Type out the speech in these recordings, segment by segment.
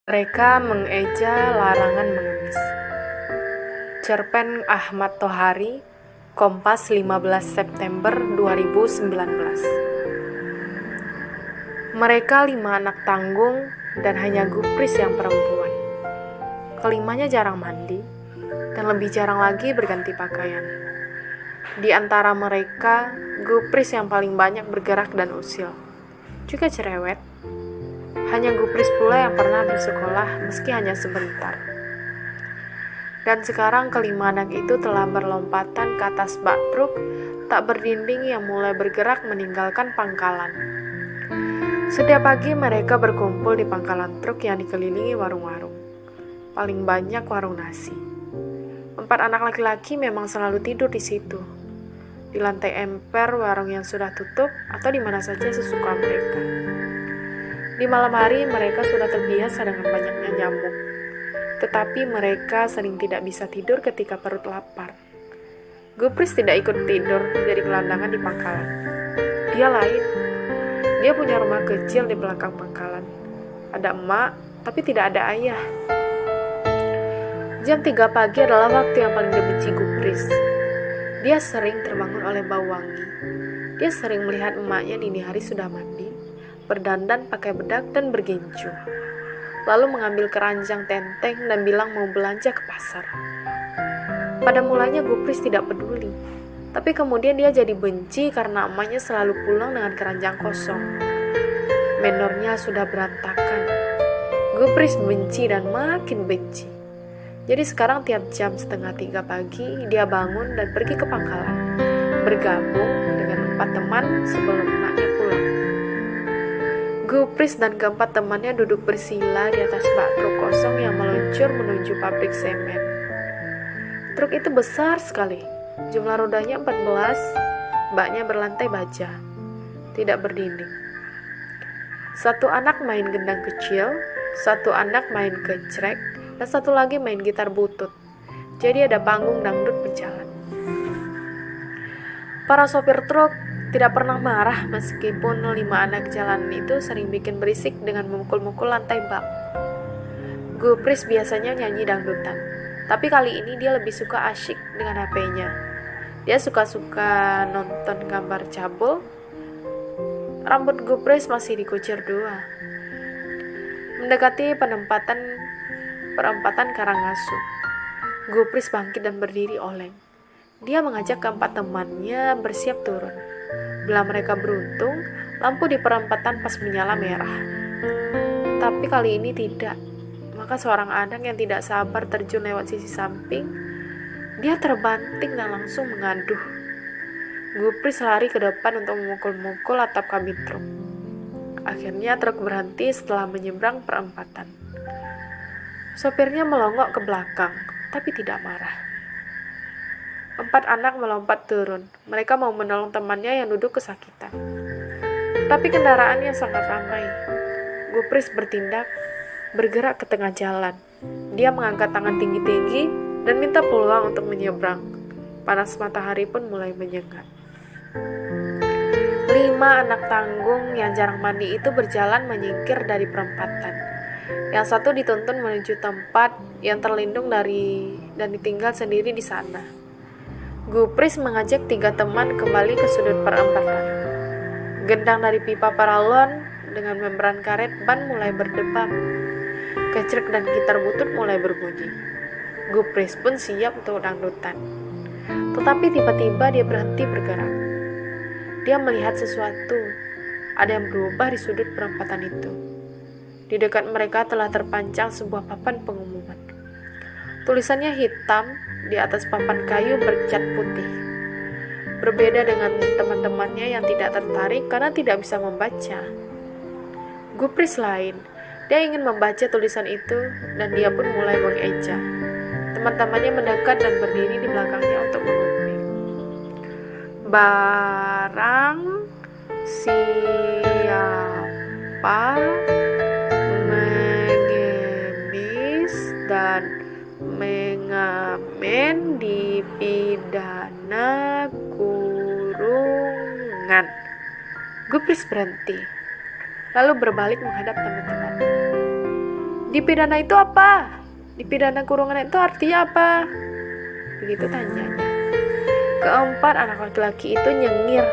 Mereka mengeja larangan mengemis. Cerpen Ahmad Tohari, Kompas 15 September 2019. Mereka 5 anak tanggung dan hanya Gupris yang perempuan. Kelimanya jarang mandi dan lebih jarang lagi berganti pakaian. Di antara mereka, Gupris yang paling banyak bergerak dan usil. Juga cerewet. Hanya Gupris pula yang pernah bersekolah meski hanya sebentar. Dan sekarang kelima anak itu telah berlompatan ke atas bak truk tak berdinding yang mulai bergerak meninggalkan pangkalan. Setiap pagi mereka berkumpul di pangkalan truk yang dikelilingi warung-warung. Paling banyak warung nasi. 4 anak laki-laki memang selalu tidur di situ. Di lantai emper warung yang sudah tutup atau di mana saja sesuka mereka. Di malam hari mereka sudah terbiasa dengan banyaknya nyamuk. Tetapi mereka sering tidak bisa tidur ketika perut lapar. Gupris tidak ikut tidur jadi gelandangan di pangkalan. Dia lain. Dia punya rumah kecil di belakang pangkalan. Ada emak, tapi tidak ada ayah. Jam 3 pagi adalah waktu yang paling dibenci Gupris. Dia sering terbangun oleh bau wangi. Dia sering melihat emaknya dini hari sudah mandi, berdandan pakai bedak dan bergincu. Lalu mengambil keranjang tenteng dan bilang mau belanja ke pasar. Pada mulanya Gupris tidak peduli, tapi kemudian dia jadi benci karena emaknya selalu pulang dengan keranjang kosong. Menornya sudah berantakan. Gupris benci dan makin benci. Jadi sekarang tiap jam 2:30 pagi dia bangun dan pergi ke pangkalan, bergabung dengan 4 teman sebelum anaknya pulang. Gupris dan keempat temannya duduk bersila di atas bak truk kosong yang meluncur menuju pabrik semen. Truk itu besar sekali, jumlah rodanya 14, baknya berlantai baja, tidak berdinding. 1 anak main gendang kecil, 1 anak main kecrek, dan 1 lagi main gitar butut. Jadi ada panggung dangdut berjalan. Para sopir truk tidak pernah marah meskipun 5 anak jalanan itu sering bikin berisik dengan memukul-mukul lantai bak. Gupris biasanya nyanyi dangdutan, tapi kali ini dia lebih suka asyik dengan HP-nya. Dia suka-suka nonton gambar cabul. Rambut Gupris masih dikucir 2. Mendekati perempatan Karangasu, Gupris bangkit dan berdiri oleng. Dia mengajak keempat temannya bersiap turun. Bila mereka beruntung, lampu di perempatan pas menyala merah. Tapi kali ini tidak. Maka seorang anak yang tidak sabar terjun lewat sisi samping. Dia terbanting dan langsung mengaduh. Gupris lari ke depan untuk memukul-mukul atap kabin truk. Akhirnya truk berhenti setelah menyeberang perempatan. Sopirnya melongok ke belakang, tapi tidak marah. 4 anak melompat turun. Mereka mau menolong temannya yang duduk kesakitan. Tapi kendaraannya sangat ramai. Gupris bertindak, bergerak ke tengah jalan. Dia mengangkat tangan tinggi-tinggi dan minta peluang untuk menyeberang. Panas matahari pun mulai menyengat. 5 anak tanggung yang jarang mandi itu berjalan menyingkir dari perempatan. Yang 1 dituntun menuju tempat yang terlindung dan ditinggal sendiri di sana. Gupris mengajak 3 teman kembali ke sudut perempatan. Gendang dari pipa paralon dengan membran karet ban mulai berdebar. Kecrek dan gitar butut mulai berbunyi. Gupris pun siap untuk dangdutan. Tetapi tiba-tiba dia berhenti bergerak. Dia melihat sesuatu. Ada yang berubah di sudut perempatan itu. Di dekat mereka telah terpancang sebuah papan pengumuman. Tulisannya hitam di atas papan kayu bercat putih. Berbeda dengan teman-temannya yang tidak tertarik karena tidak bisa membaca. Gupris lain. Dia ingin membaca tulisan itu dan dia pun mulai mengeja. Teman-temannya mendekat dan berdiri di belakangnya untuk menguping. Barang siapa mengemis dan mengamen dipidana kurungan. Gupris berhenti, lalu berbalik menghadap teman-teman. Dipidana itu apa? Dipidana kurungan itu artinya apa? Begitu tanyanya. Keempat anak laki-laki itu nyengir,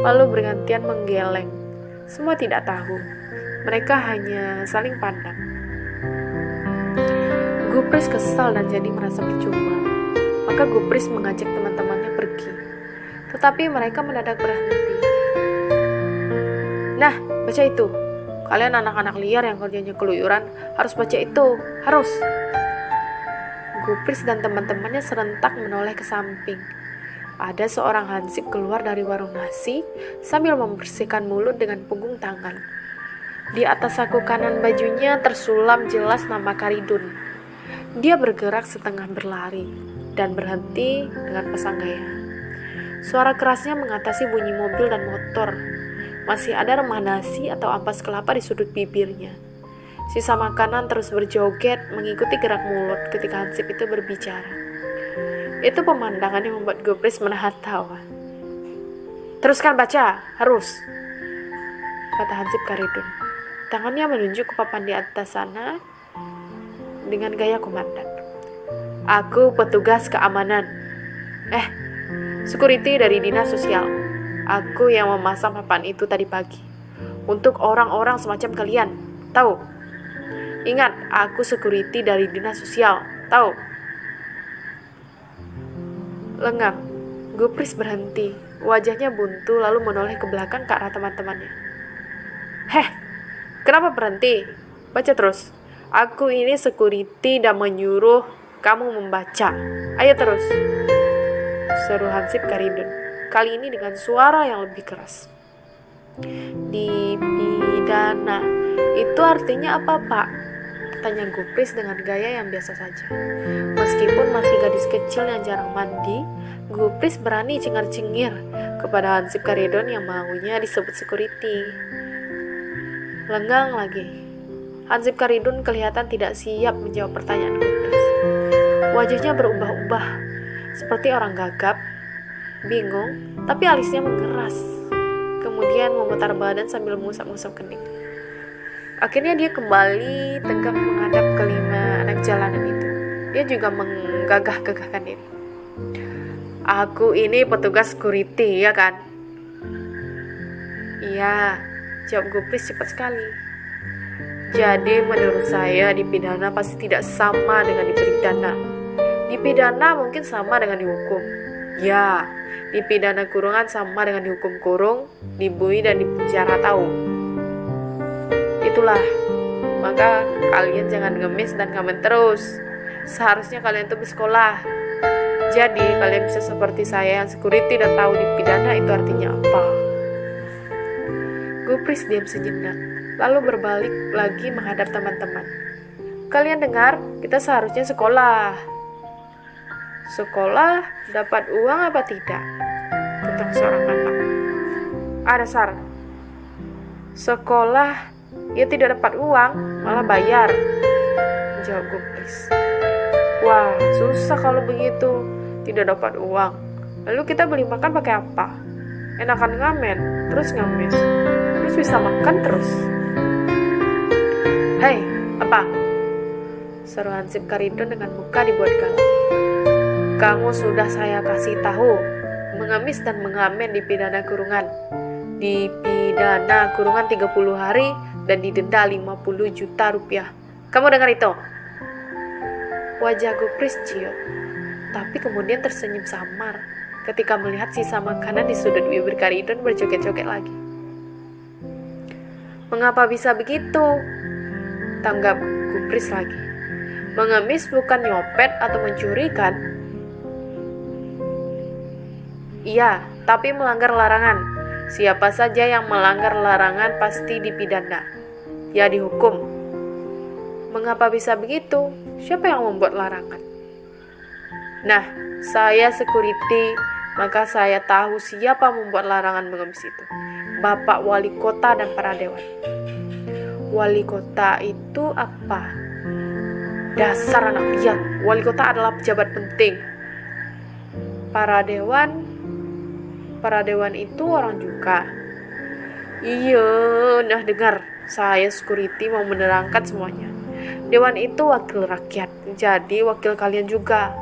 lalu bergantian menggeleng. Semua tidak tahu. Mereka hanya saling pandang. Gupris kesal dan jadi merasa percuma. Maka Gupris mengajak teman-temannya pergi. Tetapi mereka mendadak berhenti. Nah, baca itu. Kalian anak-anak liar yang kerjanya keluyuran harus baca itu. Harus. Gupris dan teman-temannya serentak menoleh ke samping. Ada seorang hansip keluar dari warung nasi sambil membersihkan mulut dengan punggung tangan. Di atas saku kanan bajunya tersulam jelas nama Karidun. Dia bergerak setengah berlari dan berhenti dengan pasang gaya. Suara kerasnya mengatasi bunyi mobil dan motor. Masih ada remah nasi atau ampas kelapa di sudut bibirnya. Sisa makanan terus berjoget mengikuti gerak mulut ketika hansip itu berbicara. Itu pemandangan yang membuat Gupris menahan tawa. Teruskan baca, harus, kata hansip Karidun. Tangannya menunjuk ke papan di atas sana dengan gaya komandan. Aku petugas keamanan. Security dari dinas sosial. Aku yang memasang papan itu tadi pagi. Untuk orang-orang semacam kalian. Tahu? Ingat, aku security dari dinas sosial. Tahu? Lengah. Gupris berhenti. Wajahnya buntu lalu menoleh ke belakang ke arah teman-temannya. Kenapa berhenti? Baca terus. Aku ini security dan menyuruh kamu membaca. Ayo terus. Seru hansip Karidun. Kali ini dengan suara yang lebih keras. Dipidana. Itu artinya apa, Pak? Tanya Gupris dengan gaya yang biasa saja. Meskipun masih gadis kecil yang jarang mandi, Gupris berani cengar-cengir kepada hansip Karidun yang maunya disebut security. Lenggang lagi. Hansip Karidun kelihatan tidak siap menjawab pertanyaan Gupris. Wajahnya berubah-ubah, seperti orang gagap, bingung, tapi alisnya mengeras. Kemudian memutar badan sambil mengusap-ngusap kening. Akhirnya dia kembali tegak menghadap kelima anak jalanan itu. Dia juga menggagah-gagahkan diri. Aku ini petugas security, ya kan? Iya, jawab Gupris cepat sekali. Jadi menurut saya dipidana pasti tidak sama dengan dipidana. Dipidana mungkin sama dengan dihukum. Ya, dipidana kurungan sama dengan dihukum kurung, dibui dan dipenjara, tahu. Itulah. Maka kalian jangan ngemis dan ngamen terus. Seharusnya kalian tuh bersekolah. Jadi kalian bisa seperti saya yang security dan tahu dipidana itu artinya apa. Gupris diam sejenak, lalu berbalik lagi menghadap teman-teman. Kalian dengar, kita seharusnya sekolah. Sekolah dapat uang apa tidak? Tutuk seorang anak. Ada Sar. Sekolah ya tidak dapat uang, malah bayar, jawab Gupris. Wah, susah kalau begitu, tidak dapat uang. Lalu kita beli makan pakai apa? Enakan ngamen, terus ngamis, terus bisa makan terus. Hei, apa? Seru hansip Karidun dengan muka dibuat galak. Kamu sudah saya kasih tahu, mengemis dan mengamen dipidana kurungan. Dipidana kurungan 30 hari dan didenda 50 juta rupiah. Kamu dengar itu? Wajah Gupris ciut, tapi kemudian tersenyum samar ketika melihat sisa makanan di sudut bibir Karidun berjoget-joget lagi. Mengapa bisa begitu? Tanggap Gupris lagi. Mengemis bukan nyopet atau mencuri kan? Iya, tapi melanggar larangan. Siapa saja yang melanggar larangan pasti dipidana. Ya dihukum. Mengapa bisa begitu? Siapa yang membuat larangan? Nah, saya security, maka saya tahu siapa membuat larangan mengemis itu. Bapak Wali Kota dan para dewan. Wali Kota itu apa? Dasar anak liar. Wali Kota adalah pejabat penting. Para dewan itu orang juga. Iya, nah dengar, saya security mau menerangkan semuanya. Dewan itu wakil rakyat, jadi wakil kalian juga.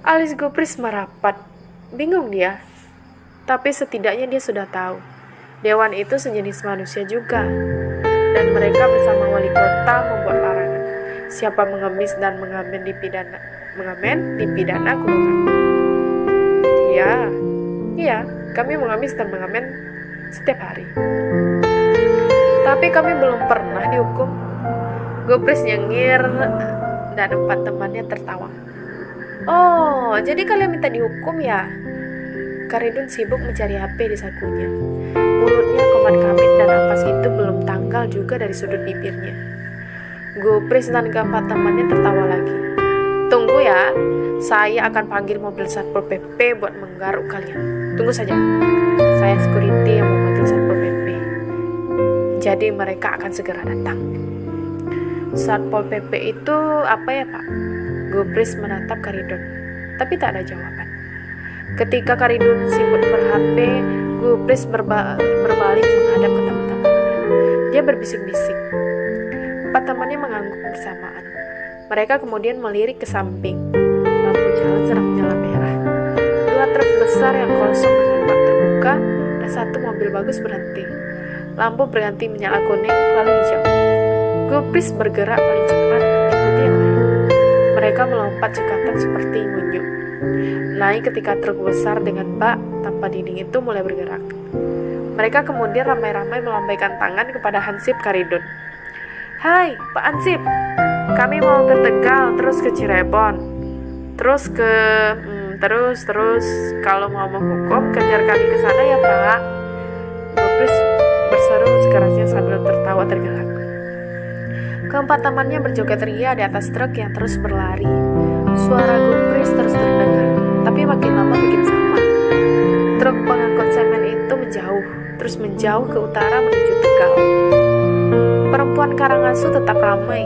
Alis gubris merapat. Bingung dia. Tapi setidaknya dia sudah tahu. Dewan itu sejenis manusia juga. Dan mereka bersama wali kota membuat larangan. Siapa mengemis dan mengamen dipidana kurungan. Iya, kami mengemis dan mengamen setiap hari. Tapi kami belum pernah dihukum. Gubris nyengir dan 4 temannya tertawa. Oh, jadi kalian minta dihukum ya? Karidun sibuk mencari HP di sakunya. Mulutnya komat-kamit dan ampas itu belum tanggal juga dari sudut bibirnya. Gubris dan keempat temannya tertawa lagi. Tunggu ya, saya akan panggil mobil Satpol PP buat menggaruk kalian. Tunggu saja, saya security yang mau manggil Satpol PP. Jadi mereka akan segera datang. Satpol PP itu apa ya Pak? Gubris menatap Karidun, tapi tak ada jawaban. Ketika Karidun sibuk ber-HP, Gubris berbalik menghadap ke teman-temannya. Dia berbisik-bisik. 4 temannya mengangguk bersamaan. Mereka kemudian melirik ke samping. Lampu jalan sedang menyala merah. 2 truk besar yang kosong dengan bak terbuka dan 1 mobil bagus berhenti. Lampu berganti menyala kuning lalu hijau. Gubris bergerak paling cepat mengikuti yang lain. Mereka melompat cekatan seperti ngunyuk. Naik ketika truk besar dengan bak tanpa dinding itu mulai bergerak. Mereka kemudian ramai-ramai melambaikan tangan kepada Hansip Karidun. Hai, Pak Hansip, kami mau ke Tegal, terus ke Cirebon, terus kalau mau menghukum kejar kami ke sana ya Pak. Gubris berseru sekerasnya sambil tertawa tergelak. Keempat temannya berjoget ria di atas truk yang terus berlari. Suara Gubris terus terdengar, tapi makin lama makin sama. Truk pengangkut semen itu terus menjauh ke utara menuju Tegal. Perempuan Karangasu tetap ramai,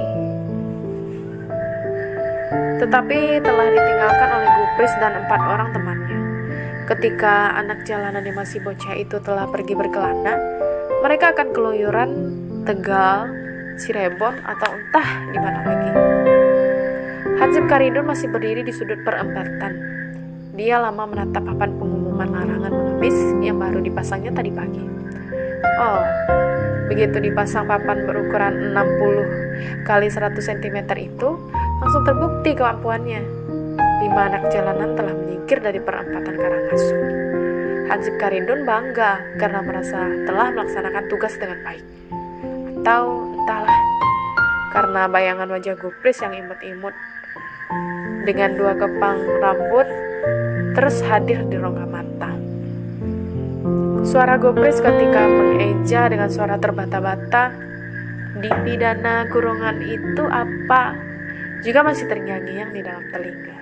tetapi telah ditinggalkan oleh Gubris dan 4 orang temannya. Ketika anak jalanan yang masih bocah itu telah pergi berkelana, mereka akan keluyuran Tegal, Cirebon, atau entah di mana lagi. Hansip Karidun masih berdiri di sudut perempatan. Dia lama menatap papan pengumuman larangan mengemis yang baru dipasangnya tadi pagi. Oh, begitu dipasang papan berukuran 60 x 100 cm itu, langsung terbukti kemampuannya. 5 anak jalanan telah menyingkir dari perempatan Karangasu. Hansip Karidun bangga karena merasa telah melaksanakan tugas dengan baik. Atau entahlah, karena bayangan wajah Gubris yang imut-imut dengan 2 kepang rambut terus hadir di rongga mata. Suara Gubris ketika mengeja dengan suara terbata-bata, dipidana kurungan itu apa, juga masih terngiang-ngiang di dalam telinga.